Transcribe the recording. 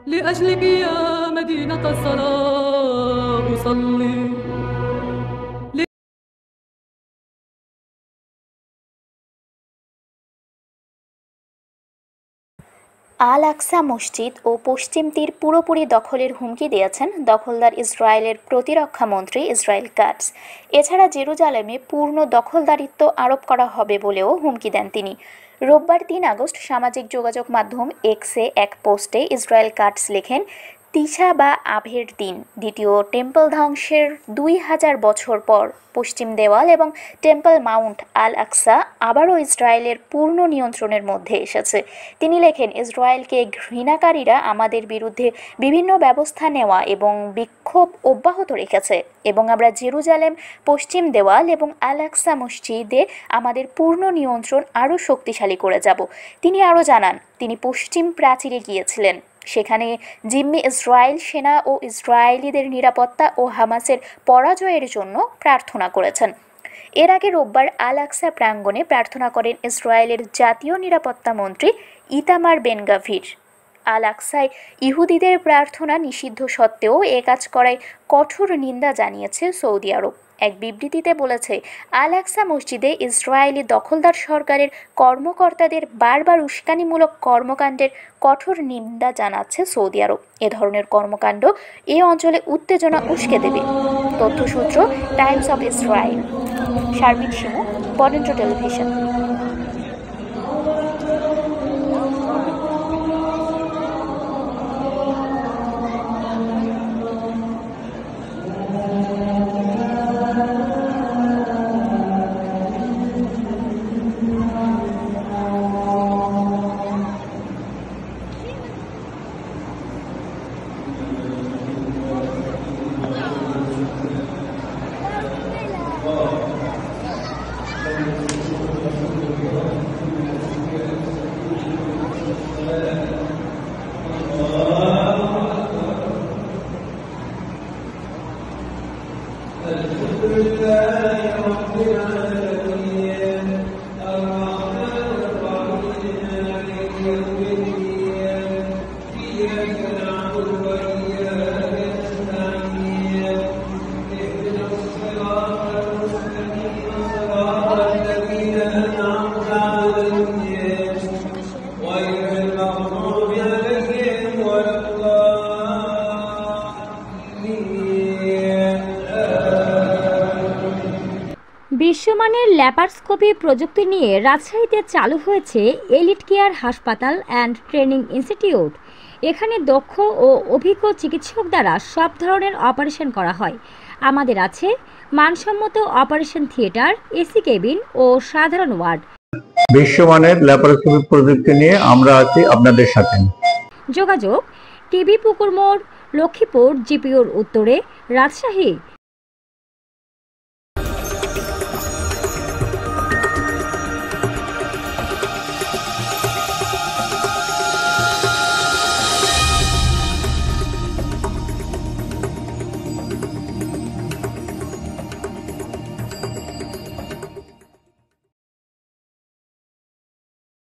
لأجلك يا مدينة الصلاة أصلي আল আকসা মসজিদ ও পশ্চিম তীর পুরোপুরি দখলের হুমকি দিয়েছেন দখলদার ইসরায়েলের প্রতিরক্ষা মন্ত্রী ইসরায়েল কাটস। এছাড়া জেরুজালেমে পূর্ণ দখলদারিত্ব আরোপ করা হবে বলেও হুমকি দেন তিনি। রোববার ৩ আগস্ট সামাজিক যোগাযোগ মাধ্যম এক্সে এক পোস্টে ইসরায়েল কাটস লেখেন, তিশা বা আভের দিন, দ্বিতীয় টেম্পল ধ্বংসের ২০০০ বছর পর পশ্চিম দেওয়াল এবং টেম্পল মাউন্ট আল আকসা আবারও ইসরায়েলের পূর্ণ নিয়ন্ত্রণের মধ্যে এসেছে। তিনি লেখেন, ইসরায়েলকে ঘৃণাকারীরা আমাদের বিরুদ্ধে বিভিন্ন ব্যবস্থা নেওয়া এবং বিক্ষোভ অব্যাহত রেখেছে এবং আমরা জেরুজালেম, পশ্চিম দেওয়াল এবং আল আকসা মসজিদে আমাদের পূর্ণ নিয়ন্ত্রণ আরও শক্তিশালী করে যাব। তিনি আরও জানান, তিনি পশ্চিম প্রাচীরে গিয়েছিলেন। সেখানে জিম্মি ইসরায়েল সেনা ও ইসরায়েলিদের নিরাপত্তা ও হামাসের পরাজয়ের জন্য প্রার্থনা করেছেন। এর আগে রোববার আল আকসা প্রাঙ্গণে প্রার্থনা করেন ইসরায়েলের জাতীয় নিরাপত্তা মন্ত্রী ইতামার বেন গাভির। আল আকসায় ইহুদিদের প্রার্থনা নিষিদ্ধ সত্ত্বেও এ কাজ করায় কঠোর নিন্দা জানিয়েছে সৌদি আরব। এক বিবৃতিতে বলেছে, আল আকসা মসজিদে ইসরায়েলি দখলদার সরকারের কর্মকর্তাদের বারবার উস্কানিমূলক কর্মকাণ্ডের কঠোর নিন্দা জানাচ্ছে সৌদি আরব। এ ধরনের কর্মকাণ্ড এ অঞ্চলে উত্তেজনা উস্কে দেবে। তথ্যসূত্র Times of Israel. Sharmin Shimu, Barendra Television. الحمد لله رب العالمين الرحمن الرحيم مالك يوم الدين إياك نعبد وإياك نستعين اهدنا الصراط المستقيم صراط الذين أنعمت عليهم غير المغضوب عليهم ولا বিশ্বমানের ল্যাপারস্কোপি প্রযুক্তি নিয়ে রাজশাহীতে চালু হয়েছে এলিট কেয়ার হাসপাতাল অ্যান্ড ট্রেনিং ইনস্টিটিউট। এখানে দক্ষ ও অভিজ্ঞ চিকিৎসক দ্বারা সব ধরনের অপারেশন করা হয়। আমাদের আছে মানসম্মত অপারেশন থিয়েটার, এসি কেবিন ও সাধারণ ওয়ার্ড। বিশ্বমানের ল্যাপারস্কোপি প্রযুক্তি নিয়ে আমরা আছি আপনাদের সাথে। যোগাযোগ টিবি পুকুর মোড়, লক্ষ্মীপুর, জিপিওর উত্তরে, রাজশাহী।